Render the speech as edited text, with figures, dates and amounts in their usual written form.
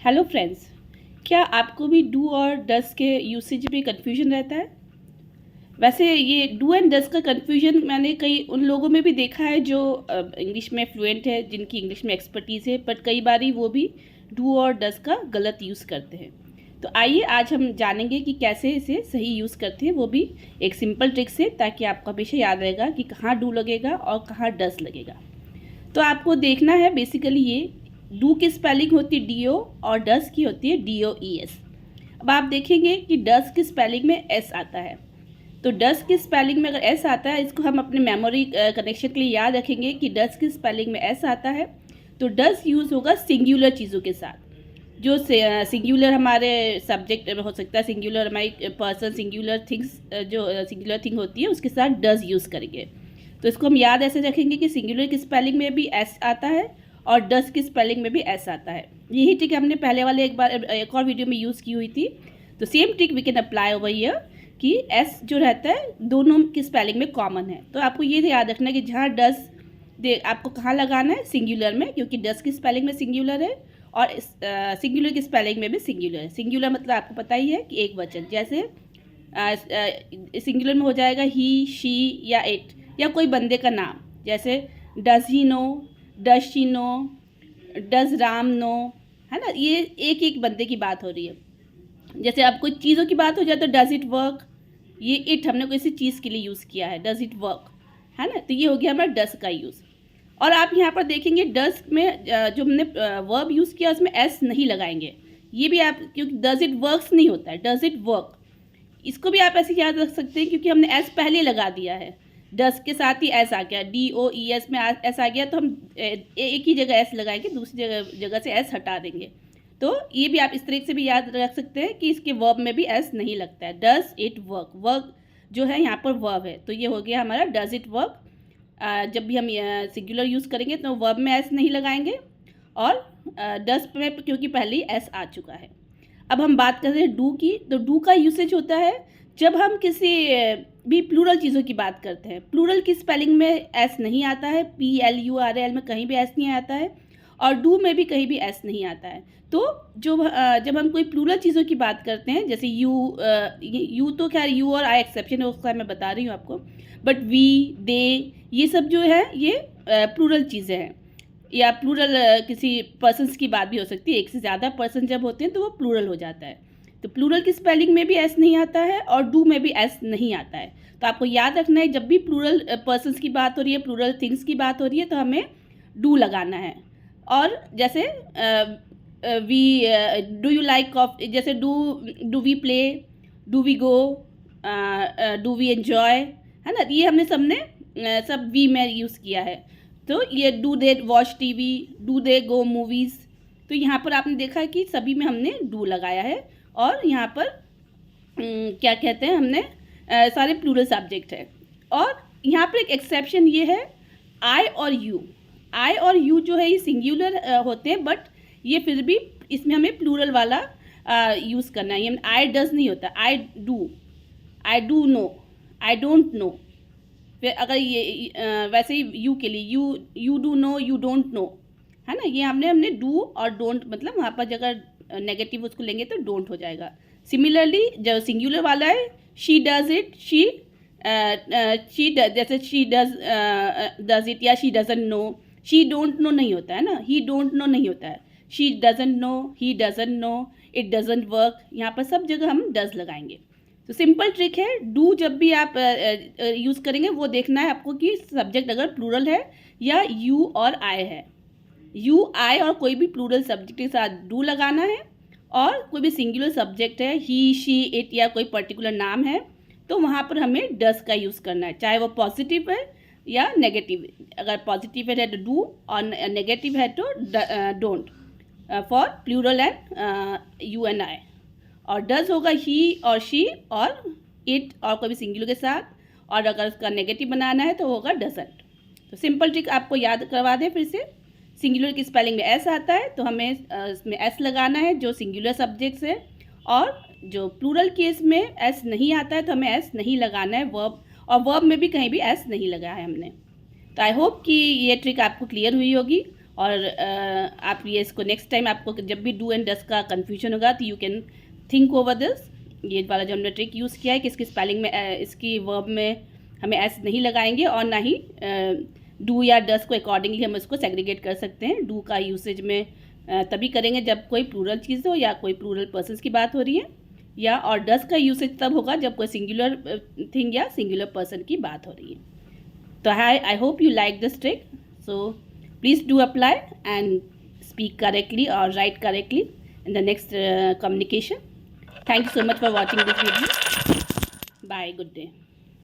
Hello friends, क्या आपको भी डू और डस के यूसेज में कन्फ्यूजन रहता है? वैसे ये डू एंड डस का कन्फ्यूजन मैंने कई उन लोगों में भी देखा है जो इंग्लिश में फ्लुएंट है, जिनकी इंग्लिश में एक्सपर्टीज़ है, बट कई बारी वो भी डू और डस का गलत यूज़ करते हैं। तो आइए आज हम जानेंगे कि कैसे इसे सही यूज़ करते हैं, वो भी एक सिंपल ट्रिक से, ताकि आपको हमेशा याद रहेगा कि कहाँ डू लगेगा और कहाँ डस लगेगा। तो आपको देखना है बेसिकली ये डू की स्पेलिंग होती है डीओ और डस की होती है डीओईएस। अब आप देखेंगे कि डस की स्पेलिंग में एस आता है, तो डस की स्पेलिंग में अगर एस आता है, इसको हम अपने मेमोरी कनेक्शन के लिए याद रखेंगे कि डस की स्पेलिंग में एस आता है, तो डस यूज़ होगा सिंगुलर चीज़ों के साथ। जो सिंगुलर हमारे सब्जेक्ट में हो सकता है, सिंगुलर हमारी पर्सन, सिंगुलर थिंग्स, जो सिंगुलर थिंग होती है उसके साथ डस यूज़ करेंगे। तो इसको हम याद ऐसे रखेंगे कि सिंगुलर की स्पेलिंग में भी एस आता है और डस की स्पेलिंग में भी एस आता है। यही ट्रिक हमने पहले वाले एक और वीडियो में यूज़ की हुई थी। तो same trick we can apply over here कि एस जो रहता है दोनों की स्पेलिंग में कॉमन है। तो आपको ये याद रखना है कि जहाँ डस आपको कहाँ लगाना है, सिंगुलर में, क्योंकि डस की स्पेलिंग में सिंगुलर है और सिंगुलर की स्पेलिंग में भी सिंगुलर है। सिंगुलर मतलब आपको पता ही है कि एक वचन, जैसे सिंगुलर में हो जाएगा ही, शी या इट, या कोई बंदे का नाम, जैसे does he know, does she know, does Ram know, है ना। ये एक एक बंदे की बात हो रही है। जैसे अब कोई चीज़ों की बात हो जाए तो डज इट वर्क, ये इट हमने किसी चीज़ के लिए यूज़ किया है, डज इट वर्क, है ना। तो ये हो गया हमारा डस का यूज़। और आप यहाँ पर देखेंगे डस में जो हमने वर्ब यूज़ किया उसमें एस नहीं लगाएंगे। ये भी आप, क्योंकि डज इट वर्क्स नहीं होता है, डज इट वर्क, इसको भी आप ऐसे याद रख सकते हैं क्योंकि हमने एस पहले लगा दिया है। डस के साथ ही एस आ गया, DOES में एस आ गया, तो हम एक ही जगह एस लगाएंगे, दूसरी जगह से एस हटा देंगे। तो ये भी आप इस तरीके से भी याद रख सकते हैं कि इसके वर्ब में भी एस नहीं लगता है। डज इट वर्क, वर्क जो है यहाँ पर वर्ब है, तो ये हो गया हमारा डज इट वर्क। जब भी हम सिंगुलर यूज़ करेंगे तो वर्ब में एस नहीं लगाएंगे, और डस में क्योंकि पहले ही एस आ चुका है। अब हम बात करते हैं डू की। तो डू का यूसेज होता है जब हम किसी भी प्लूरल चीज़ों की बात करते हैं। प्लूरल की स्पेलिंग में एस नहीं आता है, PLURAL में कहीं भी एस नहीं आता है, और डू में भी कहीं भी एस नहीं आता है। तो जब हम कोई प्लूरल चीज़ों की बात करते हैं, जैसे यू तो खैर यू और आई एक्सेप्शन है, उसका मैं बता रही हूँ आपको, बट वी, दे, ये सब जो है ये प्लूरल चीज़ें हैं। या प्लूरल किसी पर्सन्स की बात भी हो सकती है, एक से ज़्यादा पर्सन जब होते हैं तो वो प्लूरल हो जाता है। तो प्लूरल की स्पेलिंग में भी एस नहीं आता है और डू में भी एस नहीं आता है। तो आपको याद रखना है, जब भी प्लूरल पर्सन्स की बात हो रही है, प्लूरल थिंग्स की बात हो रही है, तो हमें डू लगाना है। और जैसे we, do you like coffee, जैसे do we play, do we go, do we enjoy, है ना। ये हमने सब वी में यूज़ किया है। तो ये do they watch TV, do they go movies, तो यहाँ पर आपने देखा है कि सभी में हमने डू लगाया है। और यहाँ पर क्या कहते हैं, हमने सारे प्लूरल सब्जेक्ट है। और यहाँ पर एक एक्सेप्शन ये है, आई और यू। आई और यू जो है ये सिंगुलर होते हैं, बट ये फिर भी इसमें हमें प्लूरल वाला यूज़ करना है। ये आई डज नहीं होता, I do know, I don't know. फिर अगर ये वैसे ही यू के लिए you do know, you don't know, है ना। ये हमने डू और डोंट, मतलब वहाँ पर अगर नेगेटिव उसको लेंगे तो डोंट हो जाएगा। सिमिलरली जो सिंगुलर वाला है, शी डज इट, जैसे शी डज इट या she doesn't know. She don't know नहीं होता है ना, ही डोंट नो नहीं होता है, she doesn't know, he doesn't know, it doesn't work, यहाँ पर सब जगह हम डज लगाएंगे। तो सिंपल ट्रिक है, डू जब भी आप यूज़ करेंगे वो देखना है आपको कि सब्जेक्ट अगर प्लूरल है या यू और आई है। यू, आई और कोई भी प्लूरल सब्जेक्ट के साथ डू लगाना है, और कोई भी सिंगुलर सब्जेक्ट है, ही, शी, इट, या कोई पर्टिकुलर नाम है, तो वहाँ पर हमें डस का यूज़ करना है, चाहे वो पॉजिटिव है या नेगेटिव। अगर पॉजिटिव है तो डू और नेगेटिव है तो don't, for plural and you and I. और डज होगा ही और शी और इट और कोई भी सिंगुलर के साथ, और अगर उसका नेगेटिव बनाना है तो होगा डजंट। तो सिंपल ट्रिक आपको याद करवा दें फिर से, सिंगुलर की स्पेलिंग में एस आता है तो हमें इसमें एस लगाना है जो सिंगुलर सब्जेक्ट्स है, और जो प्लूरल केस में एस नहीं आता है तो हमें एस नहीं लगाना है वर्ब, और वर्ब में भी कहीं भी एस नहीं लगाया है हमने। तो आई होप कि ये ट्रिक आपको क्लियर हुई होगी। और आप ये इसको नेक्स्ट टाइम आपको जब भी डू एंड डस का कन्फ्यूजन होगा तो you can think over this. ये वाला जो हमने ट्रिक यूज़ किया है कि इसकी स्पेलिंग में इसकी वर्ब में हमें एस नहीं लगाएंगे और ना ही डू या डस को अकॉर्डिंगली हम इसको सेग्रीगेट कर सकते हैं। डू का यूसेज में तभी करेंगे जब कोई प्लूरल चीज़ हो या कोई प्लूरल पर्सन्स की बात हो रही है, या और डस का यूसेज तब होगा जब कोई सिंगुलर थिंग या सिंगुलर पर्सन की बात हो रही है। तो I hope you like this trick, so please do apply and speak correctly or write correctly in the next communication. Thank you so much for watching this video. Bye. Good day.